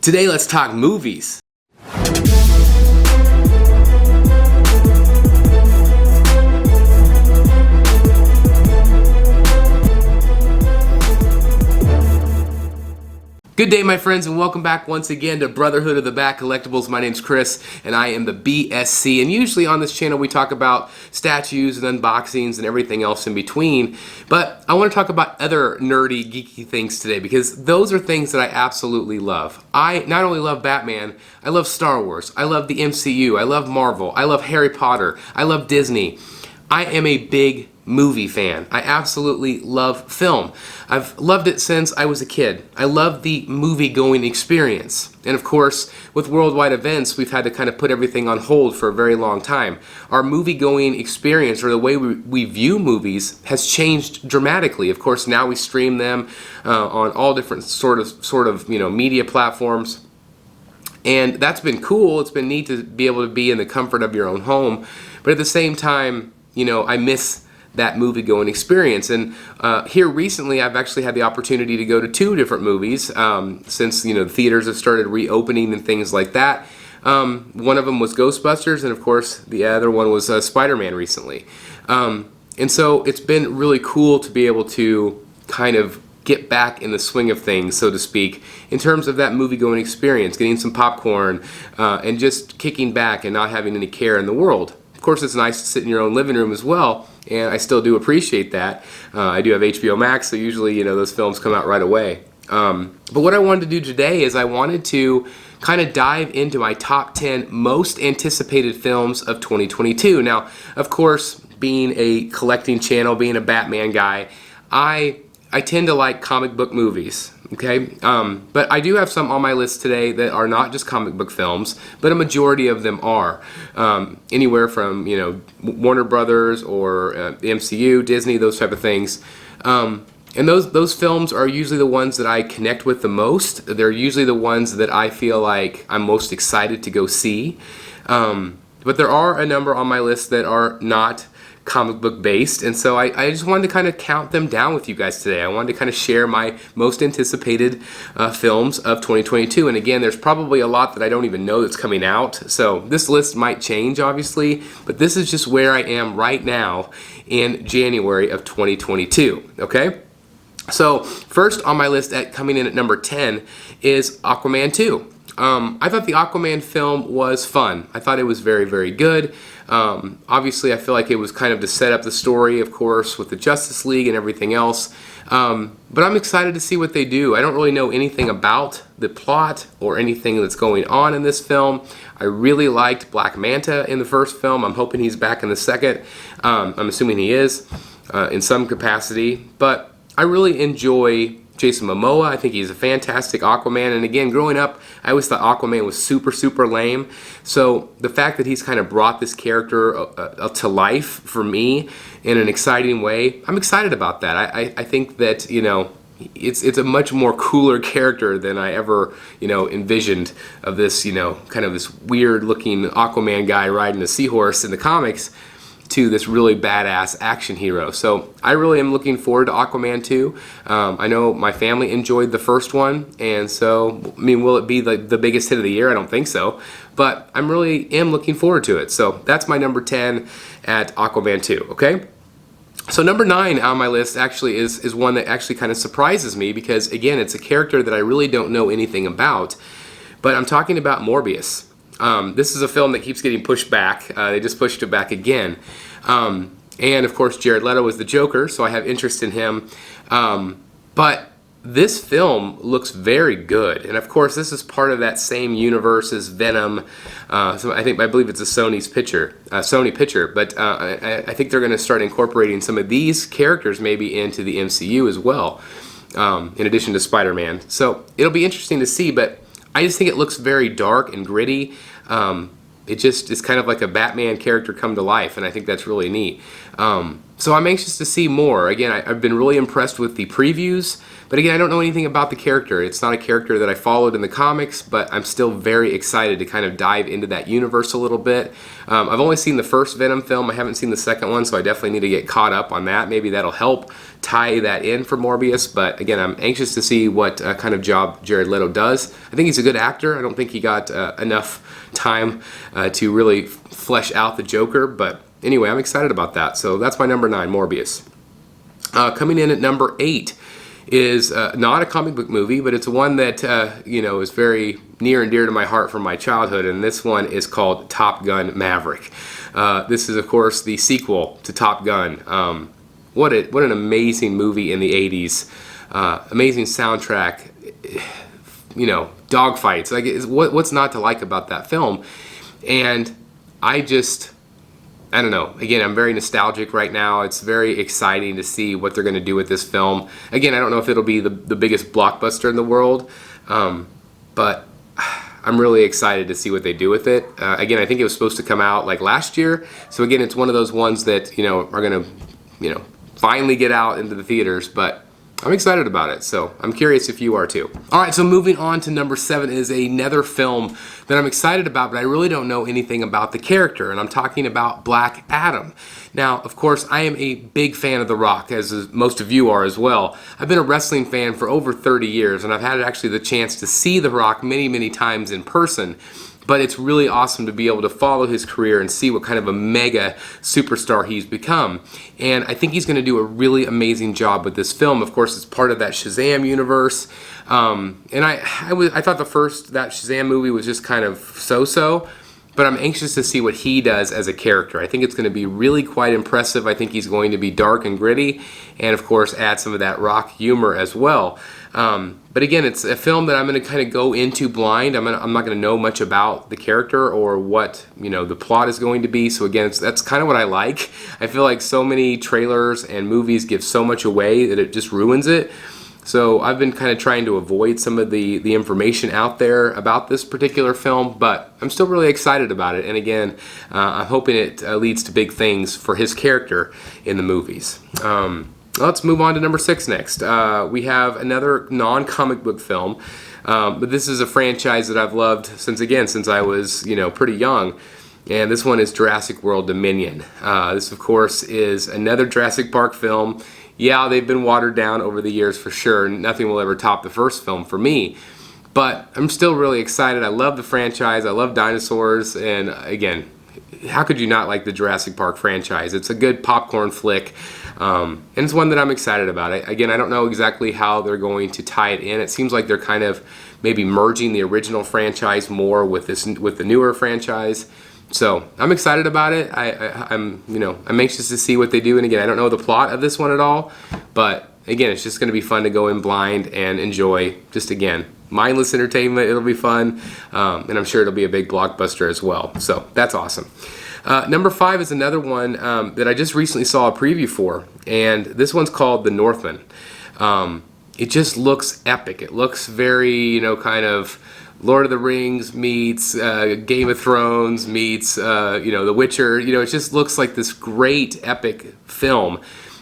Today, let's talk movies. Good day, my friends, and welcome back once again to Brotherhood of the Bat Collectibles. My name's Chris, and I am the BSC, and usually on this channel we talk about statues and unboxings and everything else in between, but I want to talk about other nerdy, geeky things today, because those are things that I absolutely love. I not only love Batman, I love Star Wars, I love the MCU, I love Marvel, I love Harry Potter, I love Disney. I am a big movie fan. I absolutely love film. I've loved it since I was a kid. I love the movie-going experience. And of course, with worldwide events, we've had to kind of put everything on hold for a very long time. Our movie-going experience, or the way we view movies, has changed dramatically. Of course, now we stream them on all different sort of media platforms. And that's been cool. It's been neat to be able to be in the comfort of your own home. But at the same time, I miss that movie-going experience. And here recently, I've actually had the opportunity to go to two different movies since the theaters have started reopening and things like that. One of them was Ghostbusters, and of course, the other one was Spider-Man recently. And so it's been really cool to be able to kind of get back in the swing of things, so to speak, in terms of that movie-going experience, getting some popcorn, and just kicking back and not having any care in the world. Of course, it's nice to sit in your own living room as well, and I still do appreciate that. I do have HBO Max, so usually, those films come out right away. But what I wanted to do today is I wanted to kind of dive into my top 10 most anticipated films of 2022. Now, of course, being a collecting channel, being a Batman guy, I tend to like comic book movies, okay? But I do have some on my list today that are not just comic book films, but a majority of them are. Anywhere from, Warner Brothers or the MCU, Disney, those type of things. And those films are usually the ones that I connect with the most. They're usually the ones that I feel like I'm most excited to go see. But there are a number on my list that are not comic book based, and so I just wanted to kind of count them down with you guys today. I wanted to kind of share my most anticipated films of 2022, and again, there's probably a lot that I don't even know that's coming out, so this list might change obviously, but this is just where I am right now in January of 2022, okay? So first on my list, coming in at number 10 is Aquaman 2. I thought the Aquaman film was fun. I thought it was very, very good. Obviously, I feel like it was kind of to set up the story, of course, with the Justice League and everything else. But I'm excited to see what they do. I don't really know anything about the plot or anything that's going on in this film. I really liked Black Manta in the first film. I'm hoping he's back in the second. I'm assuming he is in some capacity. But I really enjoy Jason Momoa. I think he's a fantastic Aquaman, and again, growing up, I always thought Aquaman was super, super lame, so the fact that he's kind of brought this character to life for me in an exciting way, I'm excited about that. I think that, it's a much more cooler character than I ever, envisioned of this, kind of this weird-looking Aquaman guy riding a seahorse in the comics, to this really badass action hero. So I really am looking forward to Aquaman 2. I know my family enjoyed the first one, and so, will it be the biggest hit of the year? I don't think so, but I really am looking forward to it. So that's my number 10 at Aquaman 2, okay? So number 9 on my list actually is one that actually kind of surprises me, because again, it's a character that I really don't know anything about, but I'm talking about Morbius. This is a film that keeps getting pushed back. They just pushed it back again. And of course, Jared Leto is the Joker, so I have interest in him. But this film looks very good. And of course, this is part of that same universe as Venom. So I believe it's a Sony picture. But I think they're going to start incorporating some of these characters maybe into the MCU as well, in addition to Spider-Man. So it'll be interesting to see, but I just think it looks very dark and gritty. It just is kind of like a Batman character come to life, and I think that's really neat. So I'm anxious to see more. Again, I've been really impressed with the previews, but again, I don't know anything about the character. It's not a character that I followed in the comics, but I'm still very excited to kind of dive into that universe a little bit. I've only seen the first Venom film. I haven't seen the second one, so I definitely need to get caught up on that. Maybe that'll help tie that in for Morbius, but again, I'm anxious to see what kind of job Jared Leto does. I think he's a good actor. I don't think he got enough time to really flesh out the Joker, but anyway, I'm excited about that. So that's my number 9, Morbius. Coming in at number 8 is not a comic book movie, but it's one that is very near and dear to my heart from my childhood, and this one is called Top Gun Maverick. This is, of course, the sequel to Top Gun. What an amazing movie in the 80s. Amazing soundtrack. Dogfights. What's not to like about that film? And I don't know. Again, I'm very nostalgic right now. It's very exciting to see what they're going to do with this film. Again, I don't know if it'll be the biggest blockbuster in the world, but I'm really excited to see what they do with it. Again, I think it was supposed to come out like last year. So again, it's one of those ones that, are going to, finally get out into the theaters, but I'm excited about it, so I'm curious if you are too. All right, so moving on to number 7 is another film that I'm excited about, but I really don't know anything about the character, and I'm talking about Black Adam. Now, of course, I am a big fan of The Rock, as most of you are as well. I've been a wrestling fan for over 30 years, and I've had actually the chance to see The Rock many, many times in person. But it's really awesome to be able to follow his career and see what kind of a mega superstar he's become. And I think he's going to do a really amazing job with this film. Of course, it's part of that Shazam universe. And I thought that Shazam movie was just kind of so-so. But I'm anxious to see what he does as a character. I think it's going to be really quite impressive. I think he's going to be dark and gritty, and of course add some of that Rock humor as well. But again, it's a film that I'm going to kind of go into blind. I'm not going to know much about the character or what the plot is going to be. So again, that's kind of what I like. I feel like so many trailers and movies give so much away that it just ruins it. So I've been kind of trying to avoid some of the information out there about this particular film, but I'm still really excited about it. And again, I'm hoping it leads to big things for his character in the movies. Let's move on to number 6 next. We have another non-comic book film, but this is a franchise that I've loved since I was pretty young. And this one is Jurassic World Dominion. This, of course, is another Jurassic Park film. Yeah, they've been watered down over the years for sure. Nothing will ever top the first film for me. But I'm still really excited. I love the franchise. I love dinosaurs. And again, how could you not like the Jurassic Park franchise? It's a good popcorn flick. And it's one that I'm excited about. Again, I don't know exactly how they're going to tie it in. It seems like they're kind of maybe merging the original franchise more with the newer franchise. So I'm excited about it. I'm anxious to see what they do. And again, I don't know the plot of this one at all, but again, it's just going to be fun to go in blind and enjoy. Just again, mindless entertainment. It'll be fun, and I'm sure it'll be a big blockbuster as well. So that's awesome. Number 5 is another one that I just recently saw a preview for, and this one's called The Northman. It just looks epic. It looks very, kind of Lord of the Rings meets Game of Thrones meets The Witcher. It just looks like this great epic film,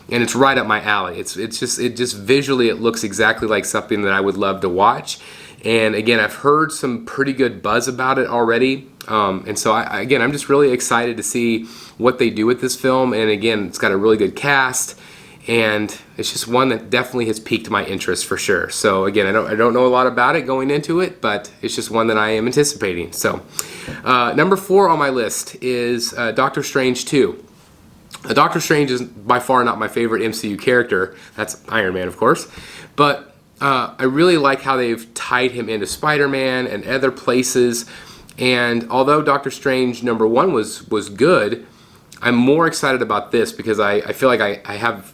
and it's right up my alley. It just visually it looks exactly like something that I would love to watch. And again, I've heard some pretty good buzz about it already, and so I'm just really excited to see what they do with this film. And again, it's got a really good cast. And it's just one that definitely has piqued my interest for sure. So again, I don't know a lot about it going into it, but it's just one that I am anticipating. So number 4 on my list is Doctor Strange 2. Doctor Strange is by far not my favorite MCU character. That's Iron Man, of course. But I really like how they've tied him into Spider-Man and other places. And although Doctor Strange number 1 was good, I'm more excited about this because I feel like I have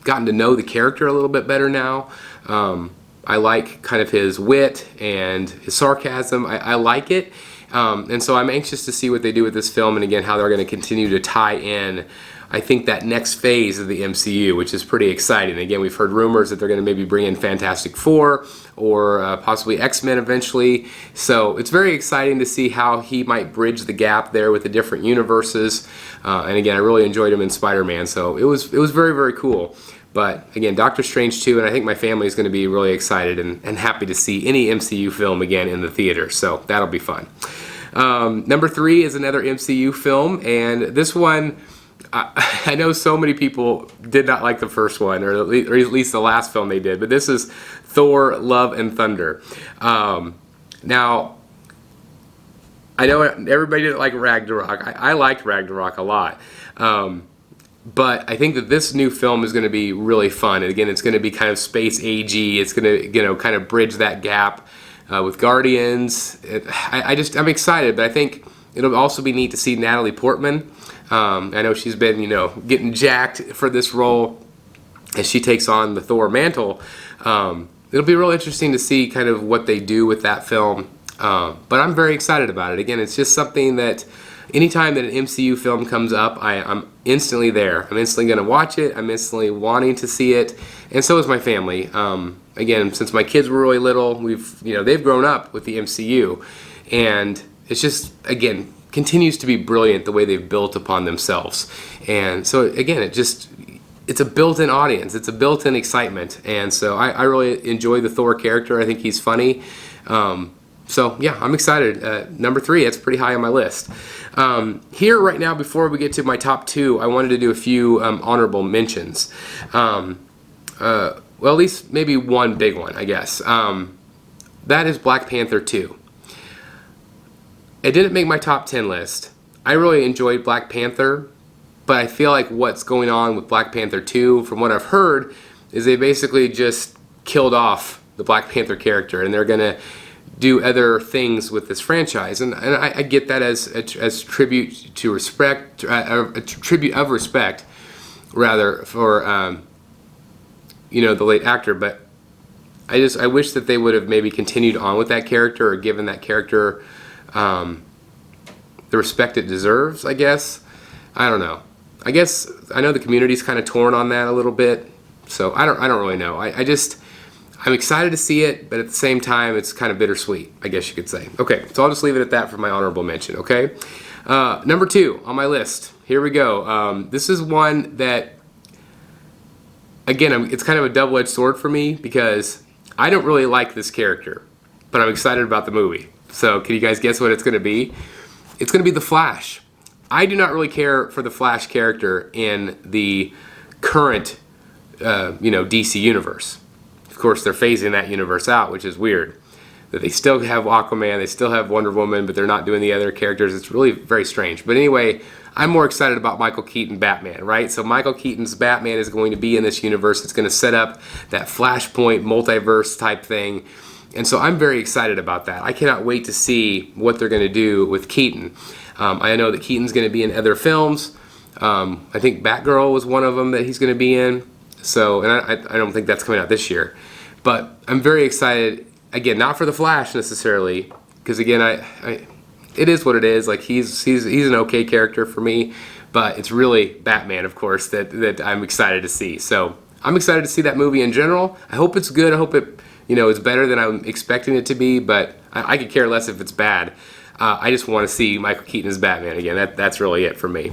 gotten to know the character a little bit better now. I like kind of his wit and his sarcasm. I like it. And so I'm anxious to see what they do with this film and again how they're going to continue to tie in I think, that next phase of the MCU, which is pretty exciting. Again, we've heard rumors that they're going to maybe bring in Fantastic Four or possibly X-Men eventually. So it's very exciting to see how he might bridge the gap there with the different universes. And again, I really enjoyed him in Spider-Man, so it was very, very cool. But again, Doctor Strange 2, and I think my family is going to be really excited and happy to see any MCU film again in the theater. So that'll be fun. Number 3 is another MCU film, and this one, I know so many people did not like the first one, or at least the last film they did, but this is Thor: Love and Thunder. Now, I know everybody didn't like Ragnarok. I liked Ragnarok a lot. But I think that this new film is going to be really fun. And again, it's going to be kind of space AG. It's going to, kind of bridge that gap with Guardians. I'm excited, but I think it'll also be neat to see Natalie Portman. I know she's been, getting jacked for this role as she takes on the Thor mantle. It'll be real interesting to see kind of what they do with that film. But I'm very excited about it. Again, it's just something that anytime that an MCU film comes up, I'm instantly there. I'm instantly going to watch it. I'm instantly wanting to see it. And so is my family. Again, since my kids were really little, they've grown up with the MCU. And it's just, again, continues to be brilliant the way they've built upon themselves. And so, again, it's a built-in audience. It's a built-in excitement. And so I really enjoy the Thor character. I think he's funny. So yeah, I'm excited. Number 3, that's pretty high on my list. Here right now, before we get to my top 2, I wanted to do a few honorable mentions. Well, at least maybe one big one, I guess. That is Black Panther 2. It didn't make my top 10 list. I really enjoyed Black Panther, but I feel like what's going on with Black Panther 2, from what I've heard, is they basically just killed off the Black Panther character, and they're going to do other things with this franchise, and I get that as tribute to respect, a tribute of respect, rather, for the late actor. But I wish that they would have maybe continued on with that character, or given that character the respect it deserves. I guess I don't know. I know the community's kind of torn on that a little bit, so I don't really know. I'm excited to see it, but at the same time, it's kind of bittersweet, I guess you could say. Okay, so I'll just leave it at that for my honorable mention, okay? Number 2 on my list. Here we go. This is one that, again, it's kind of a double-edged sword for me, because I don't really like this character, but I'm excited about the movie. So can you guys guess what it's going to be? It's going to be The Flash. I do not really care for the Flash character in the current, DC universe. Of course, they're phasing that universe out, which is weird. That they still have Aquaman, they still have Wonder Woman, but they're not doing the other characters. It's really very strange. But anyway, I'm more excited about Michael Keaton Batman, right? So Michael Keaton's Batman is going to be in this universe. It's going to set up that Flashpoint multiverse type thing. And so I'm very excited about that. I cannot wait to see what they're going to do with Keaton. I know that Keaton's going to be in other films. I think Batgirl was one of them that he's going to be in. So, and I don't think that's coming out this year. But I'm very excited, again, not for the Flash necessarily, because again, it is what it is. Like, he's an okay character for me, but it's really Batman, of course, that I'm excited to see. So I'm excited to see that movie in general. I hope it's good. I hope it, it's better than I'm expecting it to be, but I could care less if it's bad. I just want to see Michael Keaton as Batman again. That's really it for me.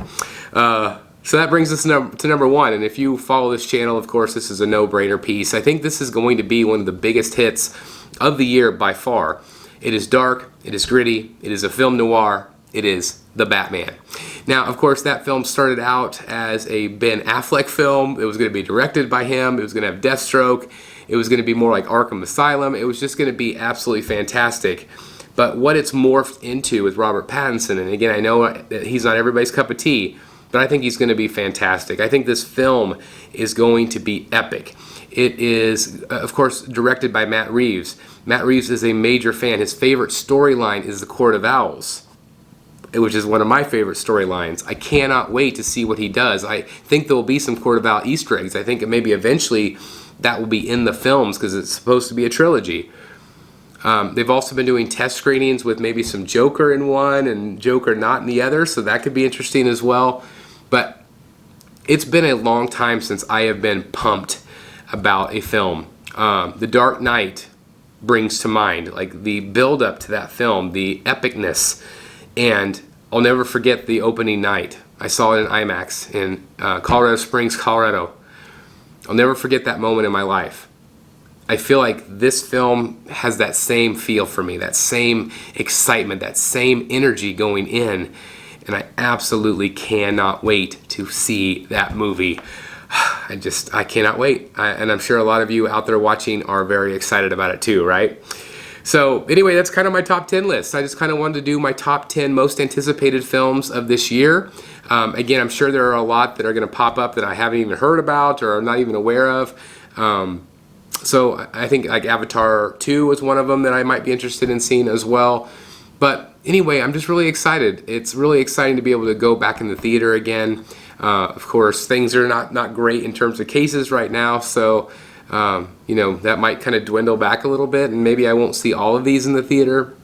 So that brings us to number 1, and if you follow this channel, of course, this is a no-brainer piece. I think this is going to be one of the biggest hits of the year by far. It is dark, it is gritty, it is a film noir, it is The Batman. Now, of course, that film started out as a Ben Affleck film. It was going to be directed by him. It was going to have Deathstroke. It was going to be more like Arkham Asylum. It was just going to be absolutely fantastic. But what it's morphed into with Robert Pattinson, and again, I know that he's not everybody's cup of tea, but I think he's going to be fantastic. I think this film is going to be epic. It is, of course, directed by Matt Reeves. Matt Reeves is a major fan. His favorite storyline is The Court of Owls, which is one of my favorite storylines. I cannot wait to see what he does. I think there will be some Court of Owls Easter eggs. I think maybe eventually that will be in the films, because it's supposed to be a trilogy. They've also been doing test screenings with maybe some Joker in one and Joker not in the other, so that could be interesting as well. But it's been a long time since I have been pumped about a film. The Dark Knight brings to mind, like the build up to that film, the epicness, and I'll never forget the opening night. I saw it in IMAX in Colorado Springs, Colorado. I'll never forget that moment in my life. I feel like this film has that same feel for me, that same excitement, that same energy going in, and I absolutely cannot wait to see that movie. I cannot wait. And I'm sure a lot of you out there watching are very excited about it too, right? So anyway, that's kind of my top 10 list. I just kind of wanted to do my top 10 most anticipated films of this year. Again, I'm sure there are a lot that are going to pop up that I haven't even heard about or I'm not even aware of. So I think like Avatar 2 was one of them that I might be interested in seeing as well. But anyway, I'm just really excited. It's really exciting to be able to go back in the theater again. Of course, things are not great in terms of cases right now, so you know, that might kind of dwindle back a little bit, and maybe I won't see all of these in the theater,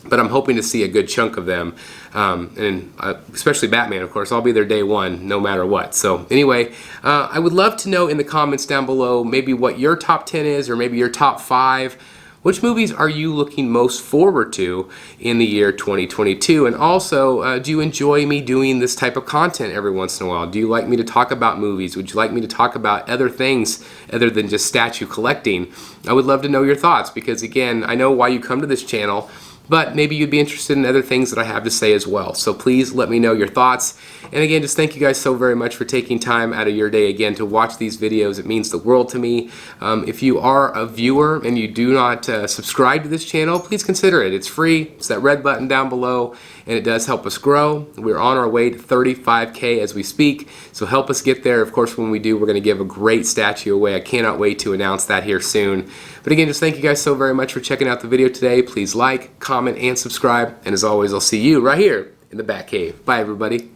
but I'm hoping to see a good chunk of them, and especially Batman, of course. I'll be there day one, no matter what. So anyway, I would love to know in the comments down below maybe what your top 10 is, or maybe your top 5. Which movies are you looking most forward to in the year 2022? And also, do you enjoy me doing this type of content every once in a while? Do you like me to talk about movies? Would you like me to talk about other things other than just statue collecting? I would love to know your thoughts because, again, I know why you come to this channel, but maybe you'd be interested in other things that I have to say as well. So please let me know your thoughts. And again, just thank you guys so very much for taking time out of your day again to watch these videos. It means the world to me. If you are a viewer and you do not subscribe to this channel, please consider it. It's free. It's that red button down below, and it does help us grow. We're on our way to 35K as we speak, so help us get there. Of course, when we do, we're going to give a great statue away. I cannot wait to announce that here soon. But again, just thank you guys so very much for checking out the video today. Please like, comment, and subscribe. And as always, I'll see you right here in the Batcave. Bye, everybody.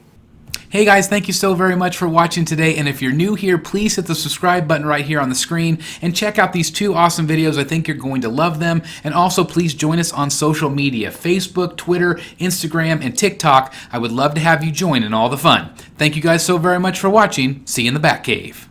Hey guys, thank you so very much for watching today, and if you're new here, please hit the subscribe button right here on the screen and check out these 2 awesome videos. I think you're going to love them. And also please join us on social media, Facebook, Twitter, Instagram, and TikTok. I would love to have you join in all the fun. Thank you guys so very much for watching. See you in the Batcave.